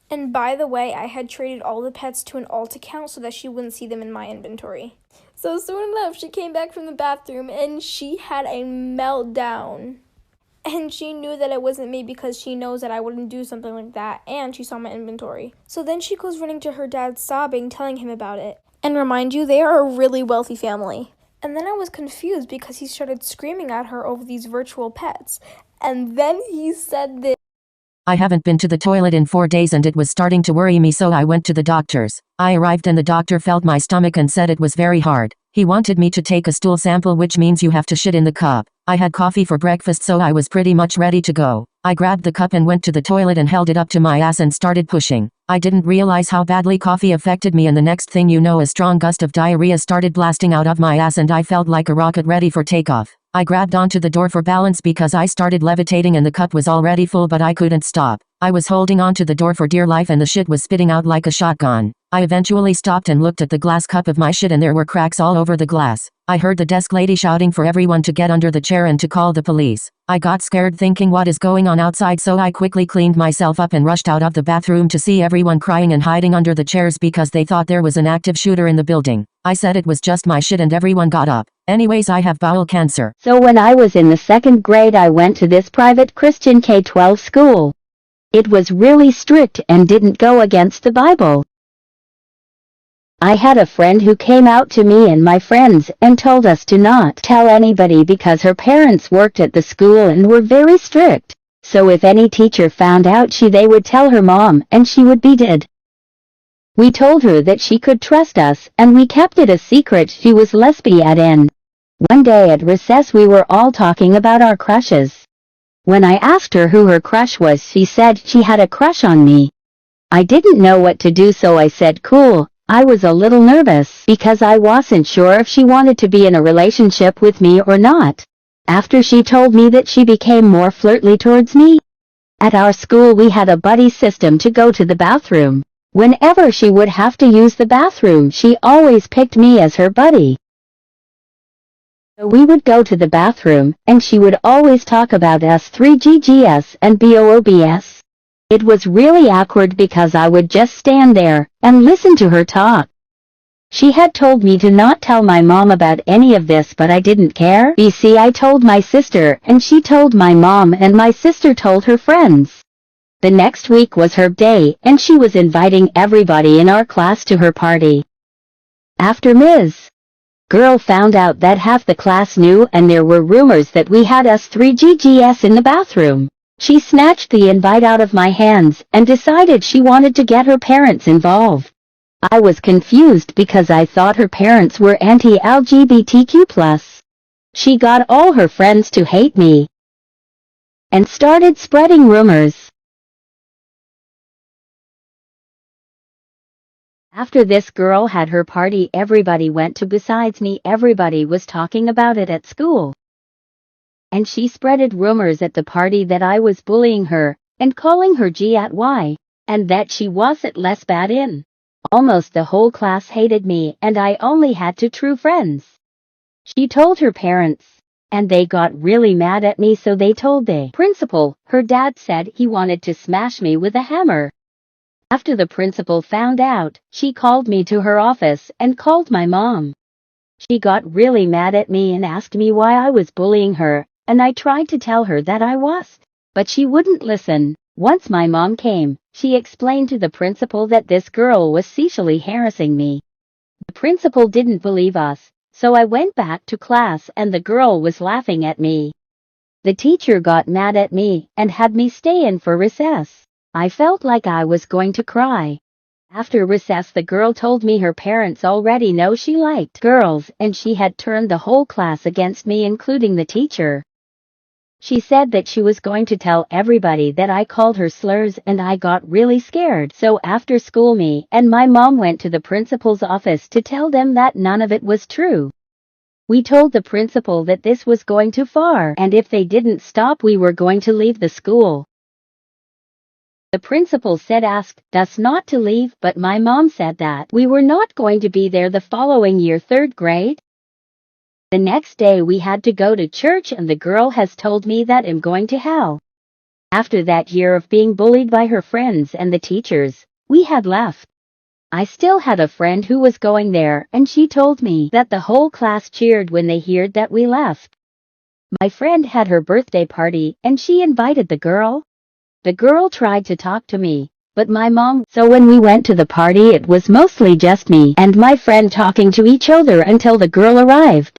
And by the way, I had traded all the pets to an alt account so that she wouldn't see them in my inventory. So soon enough, she came back from the bathroom and she had a meltdown. And she knew that it wasn't me because she knows that I wouldn't do something like that, and she saw my inventory. So then she goes running to her dad sobbing, telling him about it. And remind you, they are a really wealthy family. And then I was confused because he started screaming at her over these virtual pets. And then he said this. I haven't been to the toilet in 4 days and it was starting to worry me, so I went to the doctor's. I arrived and the doctor felt my stomach and said it was very hard. He wanted me to take a stool sample, which means you have to shit in the cup. I had coffee for breakfast, so I was pretty much ready to go. I grabbed the cup and went to the toilet and held it up to my ass and started pushing. I didn't realize how badly coffee affected me, and the next thing you know, a strong gust of diarrhea started blasting out of my ass and I felt like a rocket ready for takeoff. I grabbed onto the door for balance because I started levitating and the cup was already full, but I couldn't stop. I was holding onto the door for dear life and the shit was spitting out like a shotgun. I eventually stopped and looked at the glass cup of my shit and there were cracks all over the glass. I heard the desk lady shouting for everyone to get under the chair and to call the police. I got scared thinking what is going on outside, so I quickly cleaned myself up and rushed out of the bathroom to see everyone crying and hiding under the chairs because they thought there was an active shooter in the building. I said it was just my shit and everyone got up. Anyways, I have bowel cancer. So when I was in the 2nd grade, I went to this private Christian K-12 school. It was really strict and didn't go against the Bible. I had a friend who came out to me and my friends and told us to not tell anybody because her parents worked at the school and were very strict. So if any teacher found out, they would tell her mom and she would be dead. We told her that she could trust us and we kept it a secret. She was lesbian. One day at recess we were all talking about our crushes. When I asked her who her crush was, she said she had a crush on me. I didn't know what to do, so I said cool. I was a little nervous because I wasn't sure if she wanted to be in a relationship with me or not. After she told me that, she became more flirty towards me. At our school we had a buddy system to go to the bathroom. Whenever she would have to use the bathroom, she always picked me as her buddy. So we would go to the bathroom, and she would always talk about S3GGS and BOOBS. It was really awkward because I would just stand there and listen to her talk. She had told me to not tell my mom about any of this, but I didn't care. You see, I told my sister, and she told my mom, and my sister told her friends. The next week was her day, and she was inviting everybody in our class to her party. After Ms. Girl found out that half the class knew, and there were rumors that we had S3GGS in the bathroom. She snatched the invite out of my hands and decided she wanted to get her parents involved. I was confused because I thought her parents were anti-LGBTQ+. She got all her friends to hate me and started spreading rumors. After this girl had her party, everybody went to. Besides me, everybody was talking about it at school. And she spreaded rumors at the party that I was bullying her and calling her G at Y, and that she wasn't lesbian. Almost the whole class hated me, and I only had two true friends. She told her parents, and they got really mad at me, so they told the principal. Her dad said he wanted to smash me with a hammer. After the principal found out, she called me to her office and called my mom. She got really mad at me and asked me why I was bullying her, and I tried to tell her that I was, but she wouldn't listen. Once my mom came, she explained to the principal that this girl was sexually harassing me. The principal didn't believe us, so I went back to class and the girl was laughing at me. The teacher got mad at me and had me stay in for recess. I felt like I was going to cry. After recess, the girl told me her parents already know she liked girls and she had turned the whole class against me, including the teacher. She said that she was going to tell everybody that I called her slurs, and I got really scared. So after school, me and my mom went to the principal's office to tell them that none of it was true. We told the principal that this was going too far, and if they didn't stop, we were going to leave the school. The principal said asked us not to leave, but my mom said that we were not going to be there the following year, 3rd grade. The next day we had to go to church, and the girl has told me that I'm going to hell. After that year of being bullied by her friends and the teachers, we had left. I still had a friend who was going there, and she told me that the whole class cheered when they heard that we left. My friend had her birthday party and she invited the girl. The girl tried to talk to me, but my mom, so when we went to the party it was mostly just me and my friend talking to each other until the girl arrived.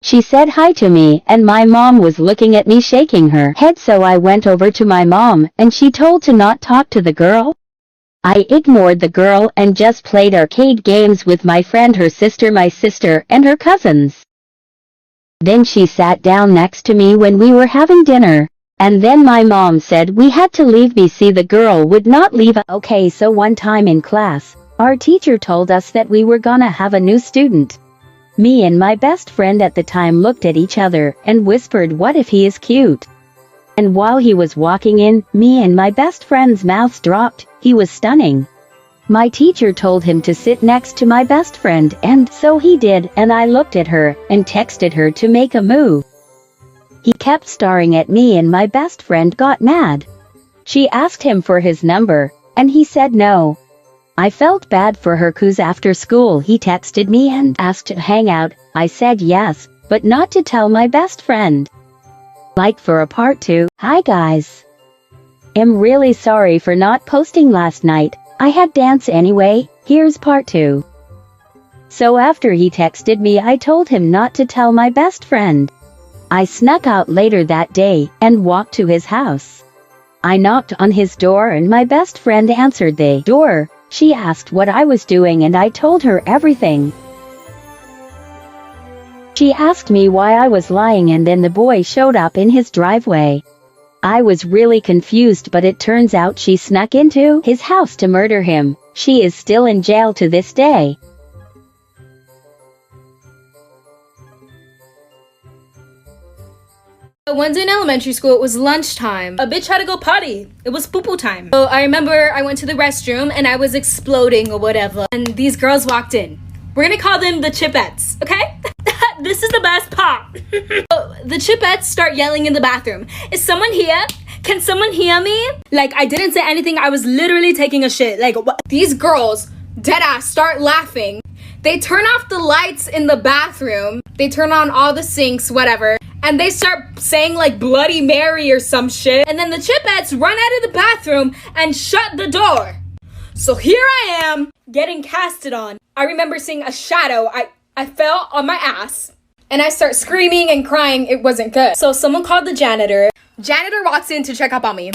She said hi to me and my mom was looking at me shaking her head, so I went over to my mom and she told to not talk to the girl. I ignored the girl and just played arcade games with my friend, her sister, my sister, and her cousins. Then she sat down next to me when we were having dinner. And then my mom said we had to leave because the girl would not leave. Okay, so one time in class, our teacher told us that we were gonna have a new student. Me and my best friend at the time looked at each other and whispered, "What if he is cute?" And while he was walking in, me and my best friend's mouths dropped. He was stunning. My teacher told him to sit next to my best friend, and so he did, and I looked at her and texted her to make a move. He kept staring at me and my best friend got mad. She asked him for his number, and he said no. I felt bad for her cause after school he texted me and asked to hang out. I said yes, but not to tell my best friend. Like for a part 2. Hi guys. I'm really sorry for not posting last night. I had dance anyway. Here's part 2. So after he texted me I told him not to tell my best friend. I snuck out later that day and walked to his house. I knocked on his door and my best friend answered the door. She asked what I was doing and I told her everything. She asked me why I was lying and then the boy showed up in his driveway. I was really confused, but it turns out she snuck into his house to murder him. She is still in jail to this day. One day in elementary school, it was lunchtime. A bitch had to go potty. It was poo-poo time. So I remember I went to the restroom and I was exploding or whatever. And these girls walked in. We're gonna call them the Chipettes, okay? This is the best part. So the Chipettes start yelling in the bathroom. Is someone here? Can someone hear me? Like, I didn't say anything. I was literally taking a shit. Like, what? These girls, deadass, start laughing. They turn off the lights in the bathroom. They turn on all the sinks, whatever. And they start saying like Bloody Mary or some shit. And then the Chipettes run out of the bathroom and shut the door. So here I am getting casted on. I remember seeing a shadow. I fell on my ass. And I start screaming and crying. It wasn't good. So someone called the janitor. Janitor walks in to check up on me.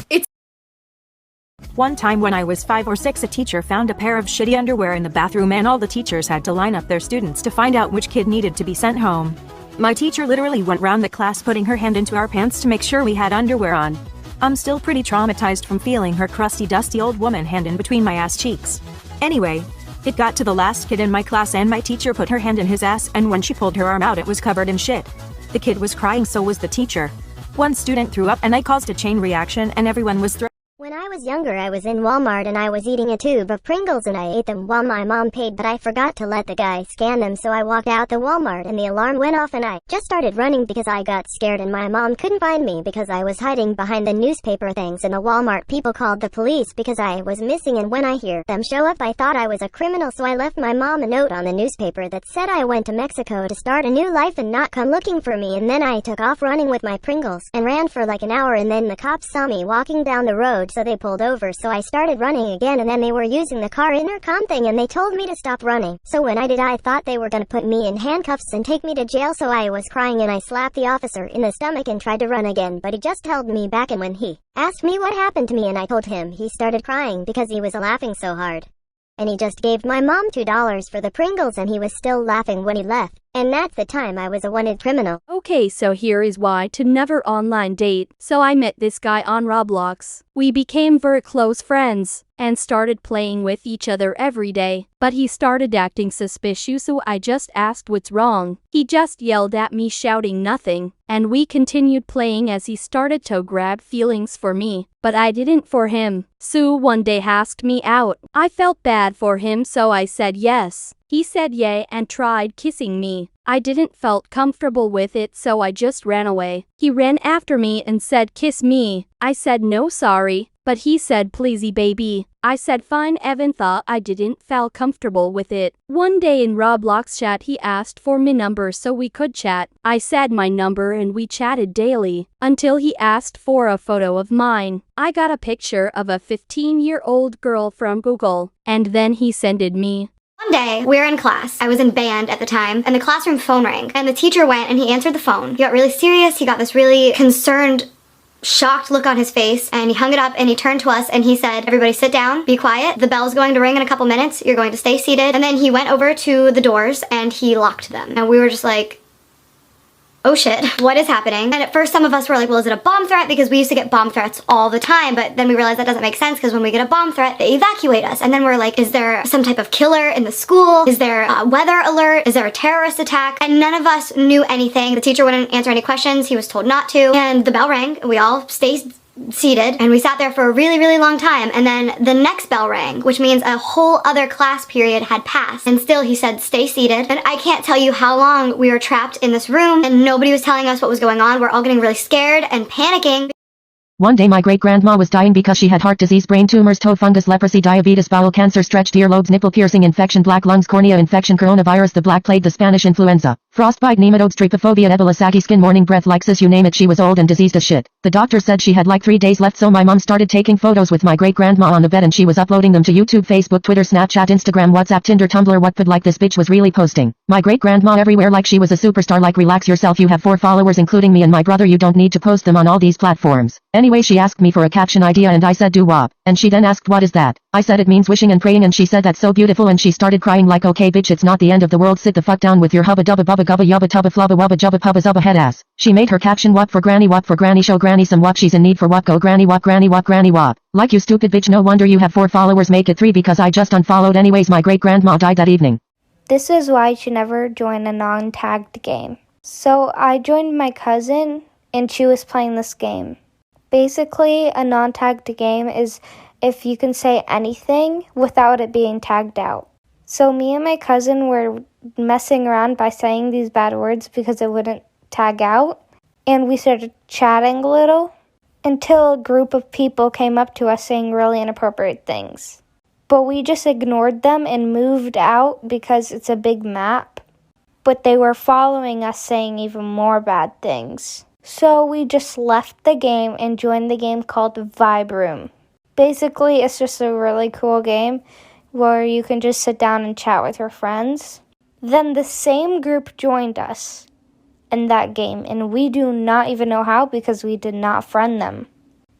One time when I was 5 or 6, a teacher found a pair of shitty underwear in the bathroom and all the teachers had to line up their students to find out which kid needed to be sent home. My teacher literally went round the class putting her hand into our pants to make sure we had underwear on. I'm still pretty traumatized from feeling her crusty, dusty old woman hand in between my ass cheeks. Anyway, it got to the last kid in my class and my teacher put her hand in his ass, and when she pulled her arm out it was covered in shit. The kid was crying, so was the teacher. One student threw up and I caused a chain reaction and everyone was When I was younger, I was in Walmart and I was eating a tube of Pringles and I ate them while my mom paid, but I forgot to let the guy scan them, so I walked out the Walmart and the alarm went off and I just started running because I got scared and my mom couldn't find me because I was hiding behind the newspaper things, and the Walmart people called the police because I was missing, and when I hear them show up I thought I was a criminal, so I left my mom a note on the newspaper that said I went to Mexico to start a new life and not come looking for me, and then I took off running with my Pringles and ran for like an hour, and then the cops saw me walking down the road so they pulled over, so I started running again, and then they were using the car intercom thing and they told me to stop running. So when I did, I thought they were gonna put me in handcuffs and take me to jail, so I was crying and I slapped the officer in the stomach and tried to run again, but he just held me back, and when he asked me what happened to me and I told him, he started crying because he was laughing so hard. And he just gave my mom $2 for the Pringles and he was still laughing when he left. And that's the time I was a wanted criminal. Okay, so here is why to never online date. So I met this guy on Roblox. We became very close friends and started playing with each other every day. But he started acting suspicious, so I just asked what's wrong. He just yelled at me shouting nothing, and we continued playing as he started to grab feelings for me, but I didn't for him. So one day asked me out. I felt bad for him, so I said yes. He said yay and tried kissing me. I didn't felt comfortable with it, so I just ran away. He ran after me and said kiss me. I said no sorry, but he said pleasey baby. I said fine. Evan thought I didn't feel comfortable with it. One day in Roblox chat he asked for my number so we could chat. I said my number and we chatted daily, until he asked for a photo of mine. I got a picture of a 15-year-old girl from Google, and then he sent it me. One day, we were in class. I was in band at the time, and the classroom phone rang, and the teacher went and he answered the phone. He got really serious. He got this really concerned, shocked look on his face, and he hung it up and he turned to us and he said, everybody sit down, be quiet. The bell's going to ring in a couple minutes. You're going to stay seated. And then he went over to the doors and he locked them. And we were just like, oh shit, what is happening? And at first some of us were like, well, is it a bomb threat? Because we used to get bomb threats all the time, but then we realized that doesn't make sense because when we get a bomb threat, they evacuate us. And then we're like, is there some type of killer in the school? Is there a weather alert? Is there a terrorist attack? And none of us knew anything. The teacher wouldn't answer any questions. He was told not to. And the bell rang. We all stayed seated and we sat there for a really, really long time. And then the next bell rang, which means a whole other class period had passed. And still he said, stay seated. And I can't tell you how long we were trapped in this room and nobody was telling us what was going on. We're all getting really scared and panicking. One day my great-grandma was dying because she had heart disease, brain tumors, toe fungus, leprosy, diabetes, bowel cancer, stretched earlobes, nipple piercing infection, black lungs, cornea infection, coronavirus, the black plague, the Spanish influenza, frostbite, nematodes, trypophobia, Ebola, saggy skin, morning breath, lysis, you name it. She was old and diseased as shit. The doctor said she had like 3 days left, so my mom started taking photos with my great-grandma on the bed and she was uploading them to YouTube, Facebook, Twitter, Snapchat, Instagram, WhatsApp, Tinder, Tumblr, what could like this bitch was really posting my great-grandma everywhere like she was a superstar. Like, relax yourself, you have 4 followers including me and my brother, you don't need to post them on all these platforms. Anyway, she asked me for a caption idea and I said doo-wop, and she then asked what is that? I said it means wishing and praying and she said that's so beautiful and she started crying like, okay bitch, it's not the end of the world, sit the fuck down with your hubba dubba bubba gubba yubba tubba flubba wubba jubba pubba zubba head ass. She made her caption wop for granny, show granny some wop, she's in need for wop, go granny wop, granny wop. Like, you stupid bitch, no wonder you have 4 followers, make it 3 because I just unfollowed. Anyways, my great grandma died that evening. This is why you should never join a non-tagged game. So I joined my cousin and she was playing this game. Basically, a non-tagged game is if you can say anything without it being tagged out. So me and my cousin were messing around by saying these bad words because it wouldn't tag out. And we started chatting a little until a group of people came up to us saying really inappropriate things. But we just ignored them and moved out because it's a big map. But they were following us saying even more bad things. So we just left the game and joined the game called Vibe Room. Basically, it's just a really cool game where you can just sit down and chat with your friends. Then the same group joined us in that game, and we do not even know how because we did not friend them.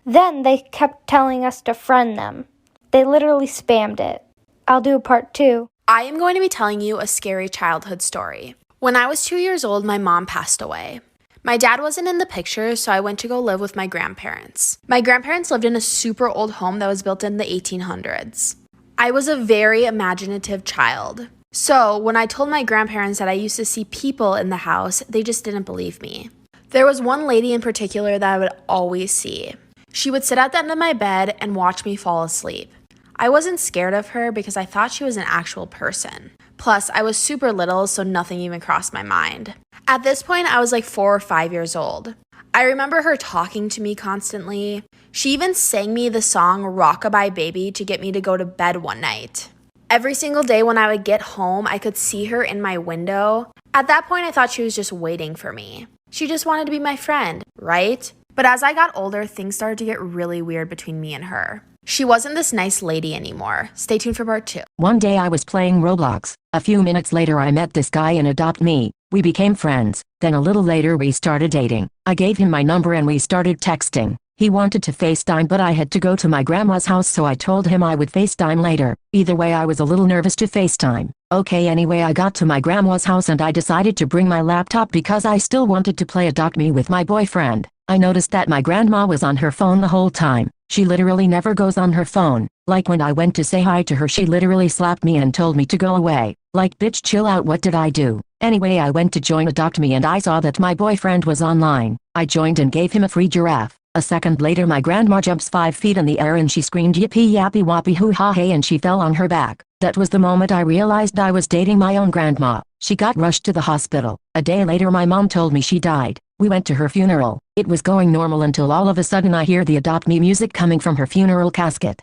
Then they kept telling us to friend them. They literally spammed it. I'll do a part 2. I am going to be telling you a scary childhood story. When I was 2 years old, my mom passed away. My dad wasn't in the picture, so I went to go live with my grandparents. My grandparents lived in a super old home that was built in the 1800s. I was a very imaginative child. So when I told my grandparents that I used to see people in the house, they just didn't believe me. There was one lady in particular that I would always see. She would sit at the end of my bed and watch me fall asleep. I wasn't scared of her because I thought she was an actual person. Plus, I was super little, so nothing even crossed my mind. At this point, I was like 4 or 5 years old. I remember her talking to me constantly. She even sang me the song Rockabye Baby to get me to go to bed one night. Every single day when I would get home, I could see her in my window. At that point, I thought she was just waiting for me. She just wanted to be my friend, right? But as I got older, things started to get really weird between me and her. She wasn't this nice lady anymore. Stay tuned for part 2. One day I was playing Roblox. A few minutes later I met this guy and Adopt Me. We became friends. Then a little later we started dating. I gave him my number and we started texting. He wanted to FaceTime but I had to go to my grandma's house, so I told him I would FaceTime later. Either way, I was a little nervous to FaceTime. Okay, anyway, I got to my grandma's house and I decided to bring my laptop because I still wanted to play Adopt Me with my boyfriend. I noticed that my grandma was on her phone the whole time. She literally never goes on her phone. Like, when I went to say hi to her, she literally slapped me and told me to go away. Like, bitch, chill out, what did I do? Anyway, I went to join Adopt Me and I saw that my boyfriend was online. I joined and gave him a free giraffe. A second later my grandma jumps 5 feet in the air and she screamed yippee yappy wappy hoo ha hey and she fell on her back. That was the moment I realized I was dating my own grandma. She got rushed to the hospital. A day later my mom told me she died. We went to her funeral. It was going normal until all of a sudden I hear the Adopt Me music coming from her funeral casket.